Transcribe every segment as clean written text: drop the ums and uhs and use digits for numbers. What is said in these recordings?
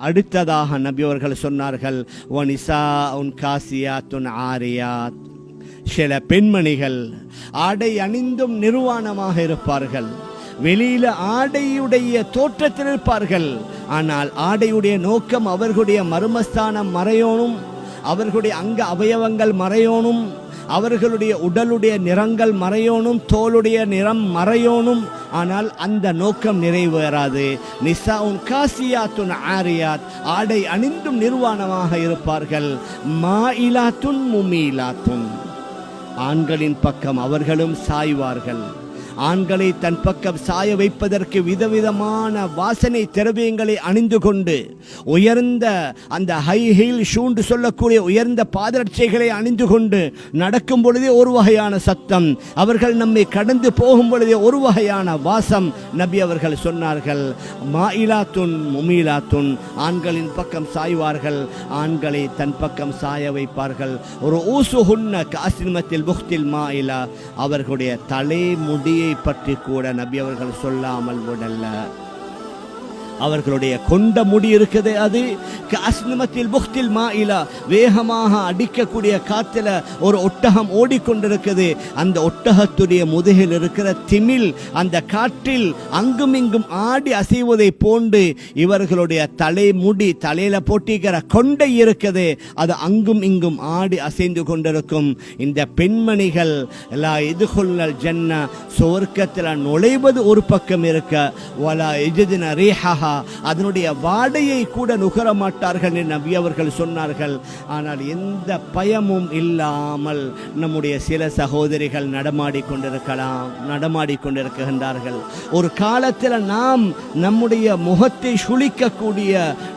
அடுத்ததாக நபி அவர்கள் சொன்னார்கள், வனிசாஉன் காசியாத்துன் ஆரியாத். சில பெண்மணிகள் ஆடை அணிந்தும் நிர்வாணமாக இருப்பார்கள், வெளியில ஆடையுடைய தோற்றத்தில் இருப்பார்கள். ஆனால் ஆடையுடைய நோக்கம் அவர்களுடைய மர்மஸ்தானம் மறையோனும், அவர்களுடைய அங்க அவயவங்கள் மறையோனும், அவர்களுடைய உடலுடைய நிறங்கள் மறையோனும், தோளுடைய நிறம் மறையோனும். ஆனால் அந்த நோக்கம் நிறைவேறாது. நிசாஉன் காசியாத்துன் ஆரியாத், ஆடை அணிந்தும் நிர்வாணமாக இருப்பார்கள். மாயிலாத்துன் முமீலாத்துன், ஆண்களின் பக்கம் அவர்களும் சாய்வார்கள். ஆண்களை தன் பக்கம் சாய வைப்பதற்கு விதவிதமான வாசனை திரவியங்களை அணிந்து கொண்டு, உயர்ந்த அந்த ஹை ஹீல் ஷூண்டு சொல்லக்கூடிய உயர்ந்த பாதரட்சைகளை அணிந்து கொண்டு நடக்கும் பொழுதே ஒரு வகையான சத்தம், அவர்கள் நம்மை கடந்து போகும் பொழுதே ஒரு வகையான வாசம். நபி அவர்கள் சொன்னார்கள், மாயிலாத்துன் முமீலாத்துன், ஆண்களின் பக்கம் சாய்வார்கள், ஆண்களை தன் பக்கம் சாய வைப்பார்கள். ஒரு ஊசுஹுன்ன காசிமத்தில் புக்தில் மாயிலா, அவர்களுடைய தலை முடியை பற்றி கூட நபி அவர்கள் சொல்லாமல் விடல்ல. அவர்களுடைய கொண்ட முடி இருக்குது, அது காஸ்னிமத்தில் புக்தில் மாயிலா, வேகமாக அடிக்கக்கூடிய காத்துல ஒரு ஒட்டகம் ஓடிக்கொண்டிருக்குது. அந்த ஒட்டகத்துடைய முதுகில் இருக்கிற திமில் அந்த காற்றில் அங்கும் இங்கும் ஆடி அசைவதை போன்று இவர்களுடைய தலைமுடி, தலையில போட்டிக்கிற கொண்டை இருக்குது, அது அங்கும் இங்கும் ஆடி அசைந்து கொண்டிருக்கும். இந்த பெண்மணிகள் லா இதுகுல்லல் ஜன்னா, சுவர்க்கத்தில் நுழைவது ஒரு பக்கம் இருக்க, வலா இஜ்தின ரீஹஹா, அதனுடைய வாடையை கூட நுகர மாட்டார்கள் என்று நபி அவர்கள் சொன்னார்கள். ஆனால் எந்த பயமும் இல்லாமல் நம்முடைய சில சகோதரிகள் நடமாடிக்கொண்டிருக்கின்றார்கள். ஒரு காலத்தில் நாம் நம்முடைய முகத்தை சுளிக்கக்கூடிய,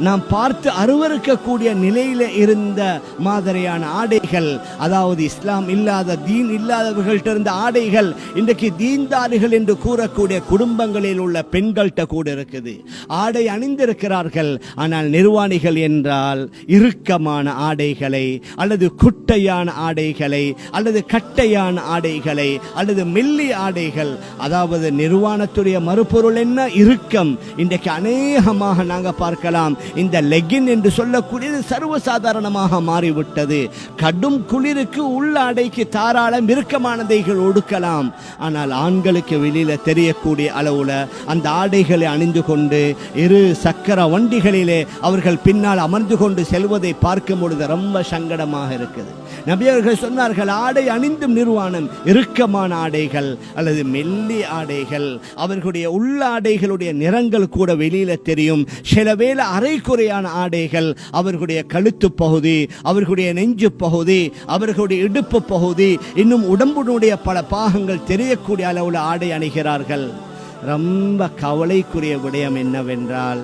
நாம் பார்த்து அருவருக்கக்கூடிய நிலையில் இருந்த மாதிரியான ஆடைகள், அதாவது இஸ்லாம் இல்லாத, தீன் இல்லாதவர்கள்ட்ட இருந்த ஆடைகள் இன்றைக்கு தீன்தாரிகள் என்று கூறக்கூடிய குடும்பங்களில் உள்ள பெண்கள்கிட்ட கூட இருக்குது. ஆடை அணிந்திருக்கிறார்கள், ஆனால் நிர்வாணிகள் என்றால் இறுக்கமான ஆடைகளை அல்லது குட்டையான ஆடைகளை அல்லது கட்டையான ஆடைகளை அல்லது மெல்லி ஆடைகள், அதாவது நிர்வாணத்துடைய மறுபொருள் என்ன? இறுக்கம். இன்றைக்கு அநேகமாக நாங்கள் பார்க்கலாம், இந்த லெகின் என்று சொல்லக்கூடியது சர்வசாதாரணமாக மாறிவிட்டது. கடும் குளிருக்கு உள்ள ஆடைக்கு தாராளம் இறுக்கமானதைகள் ஒடுக்கலாம். ஆனால் ஆண்களுக்கு வெளியில தெரியக்கூடிய அளவுல அந்த ஆடைகளை அணிந்து கொண்டு இரு சக்கர வண்டிகளிலே அவர்கள் பின்னால் அமர்ந்து கொண்டு செல்வதை பார்க்கும் பொழுது ரொம்ப சங்கடமாக இருக்குது. நபி அவர்கள் சொன்னார்கள், ஆடை அணிந்தும் நிர்வாணம், இறுக்கமான ஆடைகள் அல்லது மெல்லி ஆடைகள், அவர்களுடைய உள்ள ஆடைகளுடைய நிறங்கள் கூட வெளியில தெரியும். சில வேளை அரைக்குறையான ஆடைகள், அவர்களுடைய கழுத்து பகுதி, அவர்களுடைய நெஞ்சு பகுதி, அவர்களுடைய இடுப்பு பகுதி, இன்னும் உடம்புடைய பல பாகங்கள் தெரியக்கூடிய அளவில் ஆடை அணிகிறார்கள். ரொம்ப கவலைக்குரிய விடயம் என்னவென்றால்,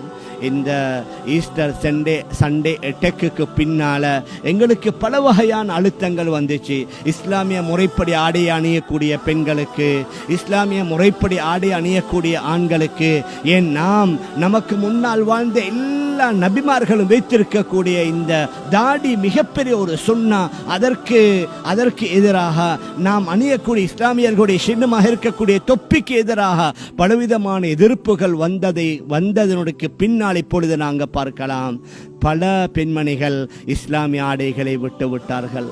இந்த ஈஸ்டர் சண்டே அட்டாக்குக்கு பின்னால எங்களுக்கு பல வகையான அழுத்தங்கள் வந்துச்சு. இஸ்லாமிய முறைப்படி ஆடை அணியக்கூடிய பெண்களுக்கு, இஸ்லாமிய முறைப்படி ஆடை அணியக்கூடிய ஆண்களுக்கு, ஏன் நமக்கு முன்னால் வாழ்ந்த எல்லா நபிமார்களும் வைத்திருக்கக்கூடிய இந்த தாடி மிகப்பெரிய ஒரு சுன்னா, அதற்கு எதிராக நாம் அணியக்கூடிய இஸ்லாமியர்களுடைய சின்னமாக இருக்கக்கூடிய தொப்பிக்கு எதிராக பலவிதமான எதிர்ப்புகள் வந்ததனுடைய பின்னால் இப்பொழுது நாங்கள் பார்க்கலாம், பல பெண்மணிகள் இஸ்லாமிய ஆடைகளை விட்டு விட்டார்கள்.